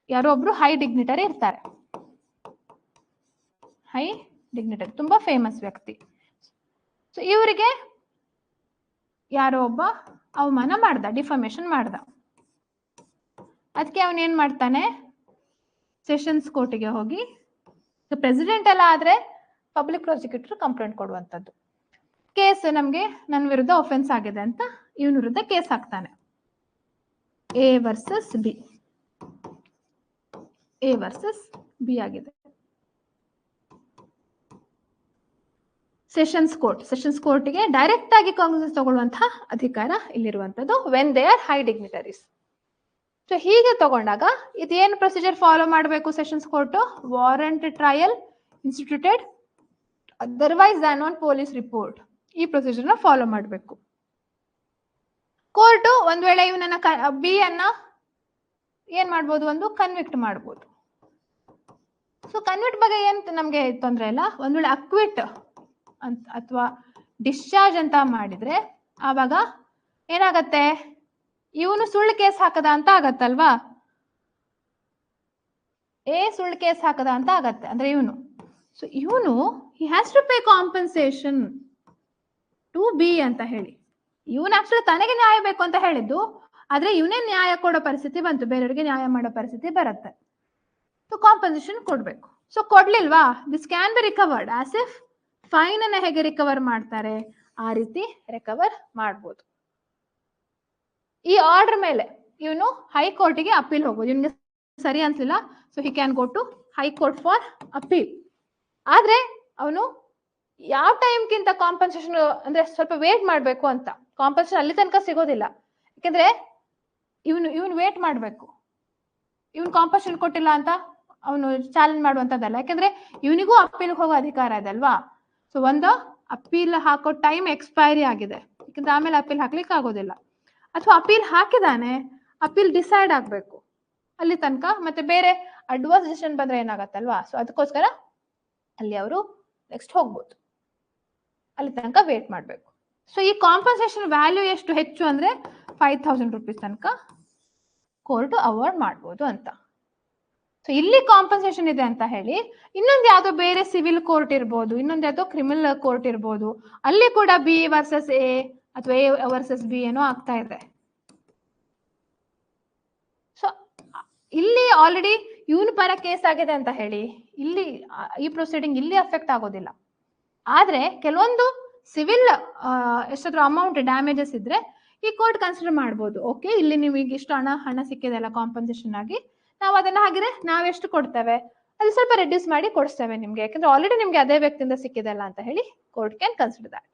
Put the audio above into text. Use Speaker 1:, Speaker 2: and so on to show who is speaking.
Speaker 1: ಯಾರೋ ಒಬ್ರು ಹೈ ಡಿಗ್ನಿಟರಿ ಇರ್ತಾರೆ, ಹೈ ಡಿಗ್ನಿಟರಿ, ತುಂಬಾ ಫೇಮಸ್ ವ್ಯಕ್ತಿ. ಸೊ ಇವರಿಗೆ ಯಾರೋ ಒಬ್ಬ ಅವಮಾನ ಮಾಡ್ದ, ಡಿಫಾಮೇಶನ್ ಮಾಡ್ದ. ಅದಕ್ಕೆ ಅವನೇನ್ ಮಾಡ್ತಾನೆ, ಸೆಷನ್ಸ್ ಕೋರ್ಟಿಗೆ ಹೋಗಿ, ಪ್ರೆಸಿಡೆಂಟ್ ಎಲ್ಲ ಆದ್ರೆ ಪಬ್ಲಿಕ್ ಪ್ರಾಸಿಕ್ಯೂಟರ್ ಕಂಪ್ಲೇಂಟ್ ಕೊಡುವಂಥದ್ದು. ಕೇಸ್ ನಮ್ಗೆ ನನ್ನ ವಿರುದ್ಧ ಒಫೆನ್ಸ್ ಆಗಿದೆ ಅಂತ ಇವನ ವಿರುದ್ಧ ಕೇಸ್ ಹಾಕ್ತಾನೆ. A versus B, A versus B ಆಗಿದೆ. ಸೆಷನ್ಸ್ ಕೋರ್ಟ್ಗೆ ಡೈರೆಕ್ಟ್ ಆಗಿ ಕಾಂಗ್ರೆಸ್ ತಗೊಳ್ಳುವಂತಹ ಅಧಿಕಾರ ಇಲ್ಲಿರುವಂತದ್ದು when they are high dignitaries. So ಹೀಗೆ ತಗೊಂಡಾಗ ಇದೇನು ಪ್ರೊಸೀಜರ್ ಫಾಲೋ ಮಾಡಬೇಕು sessions court? Warrant trial instituted otherwise than on police report, ಈ ಪ್ರೊಸೀಜರ್ ನ ಫಾಲೋ ಮಾಡಬೇಕು. ಕೋರ್ಟ್ ಒಂದ್ ವೇಳೆ ಇವನನ್ನ ಬಿ ಅನ್ನ ಏನ್ ಮಾಡ್ಬೋದು, ಒಂದು ಕನ್ವಿಕ್ಟ್ ಮಾಡ್ಬೋದು. ಸೊ ಕನ್ವಿಕ್ಟ್ ಬಗ್ಗೆ ಏನ್ ನಮ್ಗೆ ತೊಂದ್ರೆ ಇಲ್ಲ. ಒಂದ್ ವೇಳೆ ಅಕ್ವಿಟ್ ಅಂತ ಅಥವಾ ಡಿಸ್ಚಾರ್ಜ್ ಅಂತ ಮಾಡಿದ್ರೆ ಆವಾಗ ಏನಾಗತ್ತೆ, ಇವನು ಸುಳ್ಳು ಕೇಸ್ ಹಾಕದ ಅಂತ ಆಗತ್ತಲ್ವಾ, ಎ ಸುಳ್ಳು ಕೇಸ್ ಹಾಕದ ಅಂತ ಆಗತ್ತೆ ಅಂದ್ರೆ ಇವನು. ಸೊ ಇವನು he has to pay compensation to be ಅಂತ ಹೇಳಿ, ಇವನ್ ಆಕ್ಚುಲಿ ತನಗೆ ನ್ಯಾಯ ಬೇಕು ಅಂತ ಹೇಳಿದ್ದು, ಆದ್ರೆ ಇವನೇ ನ್ಯಾಯ ಕೊಡೋ ಪರಿಸ್ಥಿತಿ ಬಂತು, ಬೇರೆಯವರಿಗೆ ನ್ಯಾಯ ಮಾಡೋ ಪರಿಸ್ಥಿತಿ ಬರುತ್ತೆ. ಸೊ ಕಾಂಪನ್ಸೇಷನ್ ಕೊಡ್ಬೇಕು. ಸೊ ಕೊಡ್ಲಿಲ್ವಾ, this can be recovered as if fine ಅನ್ನ ಹೇಗೆ ರಿಕವರ್ ಮಾಡ್ತಾರೆ ಆ ರೀತಿ ರಿಕವರ್ ಮಾಡ್ಬೋದು. ಈ ಆರ್ಡರ್ ಮೇಲೆ ಇವನು ಹೈಕೋರ್ಟಿಗೆ ಅಪೀಲ್ ಹೋಗ್ಬೋದು. ಇವನಿಗೆ ಸರಿ ಅನ್ಸಲಿಲ್ಲ, so he can go to high court for appeal. ಆದ್ರೆ ಅವನು ಯಾವ ಟೈಮ್ಗಿಂತ ಕಾಂಪನ್ಸೇಷನ್ ಅಂದ್ರೆ ಸ್ವಲ್ಪ ವೇಟ್ ಮಾಡ್ಬೇಕು ಅಂತ, ಕಾಂಪನ್ಸೇಷನ್ ಅಲ್ಲಿ ತನಕ ಸಿಗೋದಿಲ್ಲ. ಯಾಕಂದ್ರೆ ಇವನು ವೇಟ್ ಮಾಡ್ಬೇಕು, ಇವನು ಕಾಂಪನ್ಸೇಷನ್ ಕೊಟ್ಟಿಲ್ಲ ಅಂತ ಅವನು ಚಾಲೆಂಜ್ ಮಾಡುವಂತದ್ದಲ್ಲ, ಯಾಕಂದ್ರೆ ಇವನಿಗೂ ಅಪೀಲ್ ಹೋಗೋ ಅಧಿಕಾರ ಇದೆ ಅಲ್ವಾ. ಸೊ ಒಂದು ಅಪೀಲ್ ಹಾಕೋ ಟೈಮ್ ಎಕ್ಸ್ಪೈರಿ ಆಗಿದೆ, ಯಾಕಂದ್ರೆ ಆಮೇಲೆ ಅಪೀಲ್ ಹಾಕ್ಲಿಕ್ಕೆ ಆಗೋದಿಲ್ಲ. ಅಥವಾ ಅಪೀಲ್ ಹಾಕಿದಾನೆ, ಅಪೀಲ್ ಡಿಸೈಡ್ ಆಗ್ಬೇಕು ಅಲ್ಲಿ ತನಕ, ಮತ್ತೆ ಬೇರೆ ಅಡ್ವರ್ಸ್ ಡಿಸಿಷನ್ ಬಂದ್ರೆ ಏನಾಗತ್ತಲ್ವಾ. ಸೊ ಅದಕ್ಕೋಸ್ಕರ ಅಲ್ಲಿ ಅವರು ನೆಕ್ಸ್ಟ್ ಹೋಗ್ಬೋದು, ಅಲ್ಲಿ ತನಕ ವೇಟ್ ಮಾಡ್ಬೇಕು. ಸೊ ಈ ಕಾಂಪನ್ಸೇಷನ್ ವ್ಯಾಲ್ಯೂ ಎಷ್ಟು ಹೆಚ್ಚು ಅಂದ್ರೆ 5000 ರೂಪೀಸ್ ತನಕ ಕೋರ್ಟ್ ಅವಾರ್ಡ್ ಮಾಡ್ಬೋದು ಅಂತ. ಸೊ ಇಲ್ಲಿ ಕಾಂಪನ್ಸೇಷನ್ ಇದೆ ಅಂತ ಹೇಳಿ ಇನ್ನೊಂದು ಯಾವ್ದೋ ಬೇರೆ ಸಿವಿಲ್ ಕೋರ್ಟ್ ಇರ್ಬೋದು, ಇನ್ನೊಂದು ಯಾವ್ದೋ ಕ್ರಿಮಿನಲ್ ಕೋರ್ಟ್ ಇರ್ಬೋದು, ಅಲ್ಲಿ ಕೂಡ ಬಿ ವರ್ಸಸ್ ಎ ಅಥವಾ ಎ ವರ್ಸಸ್ ಬಿ ಏನೋ ಆಗ್ತಾ ಇದೆ. ಸೊ ಇಲ್ಲಿ ಆಲ್ರೆಡಿ ಇವನು ಪರ ಕೇಸ್ ಆಗಿದೆ ಅಂತ ಹೇಳಿ ಇಲ್ಲಿ ಈ ಪ್ರೊಸೀಡಿಂಗ್ ಇಲ್ಲಿ ಅಫೆಕ್ಟ್ ಆಗೋದಿಲ್ಲ. ಆದ್ರೆ ಕೆಲವೊಂದು ಸಿವಿಲ್ ಎಷ್ಟಾದ್ರೂ ಅಮೌಂಟ್ ಡ್ಯಾಮೇಜಸ್ ಇದ್ರೆ ಈ ಕೋರ್ಟ್ ಕನ್ಸಿಡರ್ ಮಾಡ್ಬೋದು, ಓಕೆ ಇಲ್ಲಿ ನಿಮಗೆ ಇಷ್ಟು ಹಣ ಸಿಕ್ಕಿದೆ ಅಲ್ಲ ಕಾಂಪನ್ಸೇಷನ್ ಆಗಿ, ನಾವು ಅದನ್ನ ಹಾಗಿದ್ರೆ ನಾವೆಷ್ಟು ಕೊಡ್ತೇವೆ ಅದು ಸ್ವಲ್ಪ ರೆಡ್ಯೂಸ್ ಮಾಡಿ ಕೊಡಿಸ್ತೇವೆ ನಿಮ್ಗೆ, ಯಾಕಂದ್ರೆ ಆಲ್ರೆಡಿ ನಿಮ್ಗೆ ಅದೇ ವ್ಯಕ್ತಿಯಿಂದ ಸಿಕ್ಕಿದಲ್ಲ ಅಂತ ಹೇಳಿ ಕೋರ್ಟ್ ಕ್ಯಾನ್ ಕನ್ಸಿಡರ್ ದಟ್.